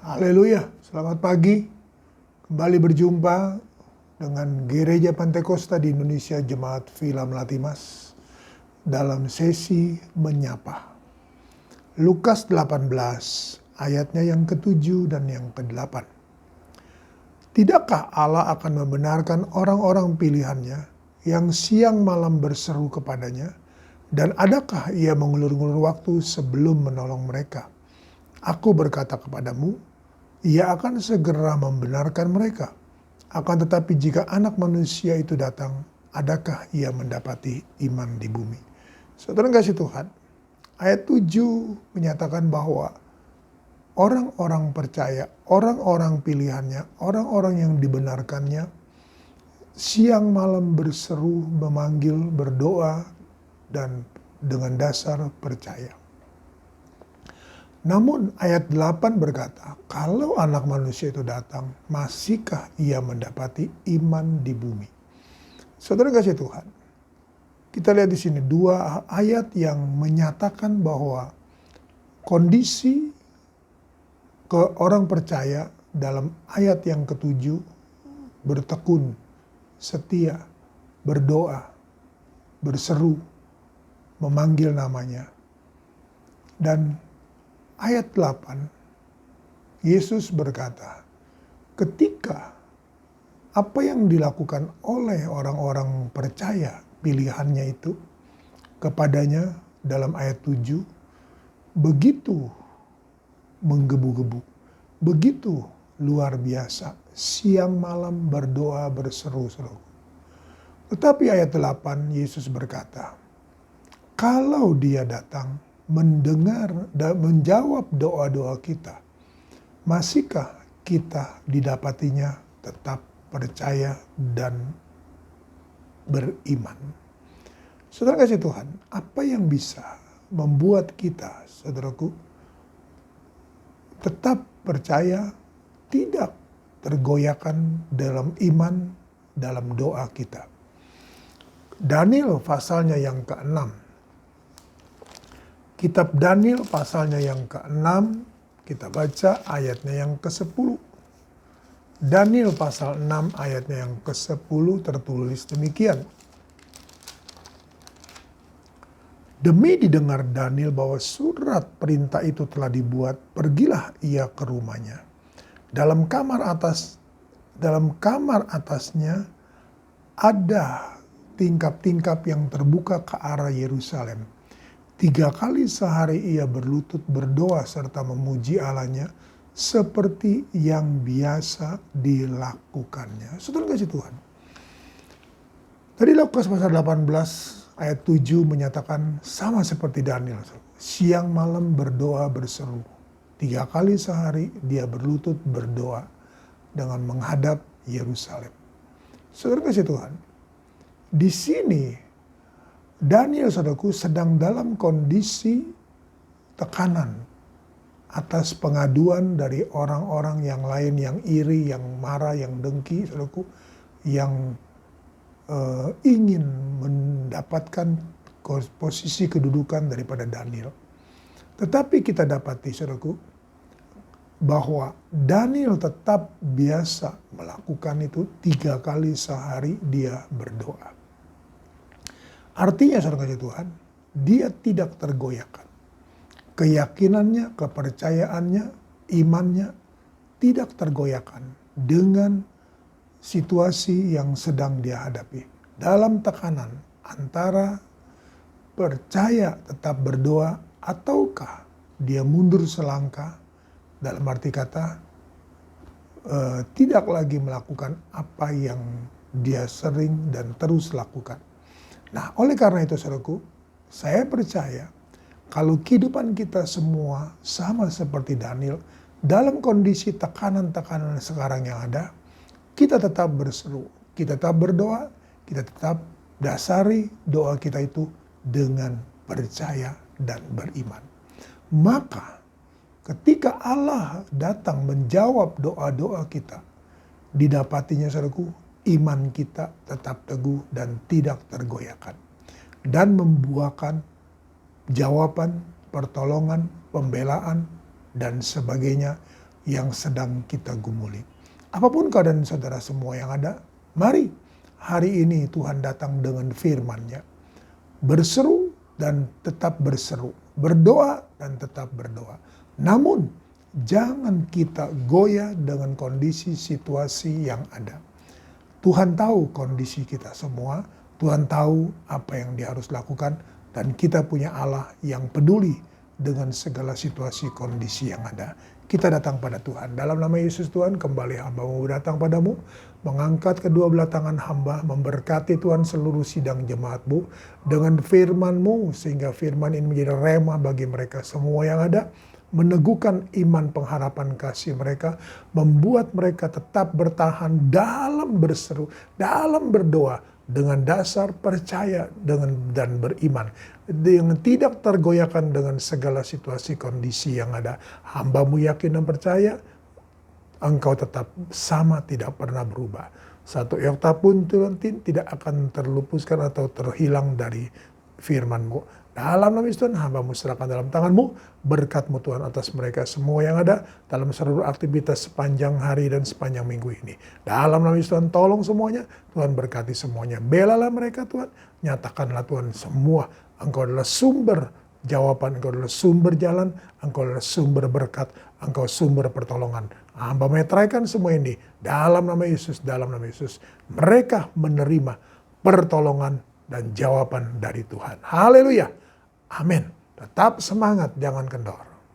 Haleluya, selamat pagi. Kembali berjumpa dengan Gereja Pantekosta di Indonesia Jemaat Villa Melati Mas dalam sesi menyapa. Lukas 18 ayatnya yang ke-7 dan yang ke-8. Tidakkah Allah akan membenarkan orang-orang pilihannya yang siang malam berseru kepadanya, dan adakah ia mengulur-ngulur waktu sebelum menolong mereka? Aku berkata kepadamu, ia akan segera membenarkan mereka. Akan tetapi jika Anak Manusia itu datang, adakah ia mendapati iman di bumi? Saudara kasih Tuhan, ayat 7 menyatakan bahwa orang-orang percaya, orang-orang pilihannya, orang-orang yang dibenarkannya, siang malam berseru, memanggil, berdoa, dan dengan dasar percaya. Namun ayat 8 berkata, kalau Anak Manusia itu datang, masihkah ia mendapati iman di bumi? Saudara kasih Tuhan, kita lihat di sini dua ayat yang menyatakan bahwa kondisi ke orang percaya dalam ayat yang ke-7 bertekun, setia, berdoa, berseru, memanggil namanya. Dan ayat 8, Yesus berkata, ketika apa yang dilakukan oleh orang-orang percaya pilihannya itu kepadanya dalam ayat 7, begitu menggebu-gebu, begitu luar biasa, siang malam berdoa berseru-seru. Tetapi ayat 8, Yesus berkata, kalau dia datang, mendengar dan menjawab doa-doa kita, masihkah kita didapatinya tetap percaya dan beriman? Saudara kasih Tuhan, apa yang bisa membuat kita, saudaraku, tetap percaya, tidak tergoyahkan dalam iman, dalam doa kita? Daniel pasalnya yang ke-6. Kitab Daniel pasalnya yang ke-6, kita baca ayatnya yang ke-10. Daniel pasal 6 ayatnya yang ke-10 tertulis demikian. Demi didengar Daniel bahwa surat perintah itu telah dibuat, pergilah ia ke rumahnya. Dalam kamar atasnya ada tingkap-tingkap yang terbuka ke arah Yerusalem. 3 kali sehari ia berlutut berdoa serta memuji Allahnya seperti yang biasa dilakukannya. Saudara kasih Tuhan. Tadi Lukas pasal 18 ayat 7 menyatakan sama seperti Daniel. Siang malam berdoa berseru. 3 kali sehari dia berlutut berdoa dengan menghadap Yerusalem. Saudara kasih Tuhan. Di sini Daniel, saudaraku, sedang dalam kondisi tekanan atas pengaduan dari orang-orang yang lain yang iri, yang marah, yang dengki, saudaraku, yang ingin mendapatkan posisi kedudukan daripada Daniel. Tetapi kita dapati, saudaraku, bahwa Daniel tetap biasa melakukan itu 3 kali sehari dia berdoa. Artinya saudara kasih Tuhan, dia tidak tergoyahkan. Keyakinannya, kepercayaannya, imannya tidak tergoyahkan dengan situasi yang sedang dia hadapi. Dalam tekanan antara percaya tetap berdoa ataukah dia mundur selangkah, dalam arti kata tidak lagi melakukan apa yang dia sering dan terus lakukan. Nah, oleh karena itu, saudaraku, saya percaya kalau kehidupan kita semua sama seperti Daniel, dalam kondisi tekanan-tekanan sekarang yang ada, kita tetap berseru, kita tetap berdoa, kita tetap dasari doa kita itu dengan percaya dan beriman. Maka ketika Allah datang menjawab doa-doa kita, didapatinya, saudaraku, iman kita tetap teguh dan tidak tergoyahkan. Dan membuahkan jawaban, pertolongan, pembelaan, dan sebagainya yang sedang kita gumuli. Apapun keadaan saudara semua yang ada, mari hari ini Tuhan datang dengan firman-Nya. Berseru dan tetap berseru. Berdoa dan tetap berdoa. Namun, jangan kita goyah dengan kondisi situasi yang ada. Tuhan tahu kondisi kita semua. Tuhan tahu apa yang Dia harus lakukan. Dan kita punya Allah yang peduli dengan segala situasi kondisi yang ada. Kita datang pada Tuhan. Dalam nama Yesus Tuhan, kembali hamba-Mu datang padamu. Mengangkat kedua belah tangan hamba. Memberkati Tuhan seluruh sidang jemaat-Mu. Dengan firman-Mu. Sehingga firman ini menjadi rema bagi mereka semua yang ada. Meneguhkan iman pengharapan kasih mereka. Membuat mereka tetap bertahan dalam berseru. Dalam berdoa. Dengan dasar percaya dan beriman. Yang tidak tergoyahkan dengan segala situasi kondisi yang ada. Hamba-Mu yakin dan percaya, Engkau tetap sama, tidak pernah berubah. Satu iota pun Tuhan tidak akan terlupuskan atau terhilang dari firman-Mu. Dalam nama Yesus Tuhan, hamba-Mu serahkan dalam tangan-Mu, berkat-Mu Tuhan atas mereka semua yang ada dalam seluruh aktivitas sepanjang hari dan sepanjang minggu ini. Dalam nama Yesus Tuhan, tolong semuanya, Tuhan berkati semuanya. Belalah mereka Tuhan, nyatakanlah Tuhan semua, Engkau adalah sumber jawaban, Engkau adalah sumber jalan, Engkau adalah sumber berkat, Engkau sumber pertolongan. Hamba meteraikan semua ini dalam nama Yesus, dalam nama Yesus. Mereka menerima pertolongan dan jawaban dari Tuhan. Haleluya. Amin. Tetap semangat, jangan kendor.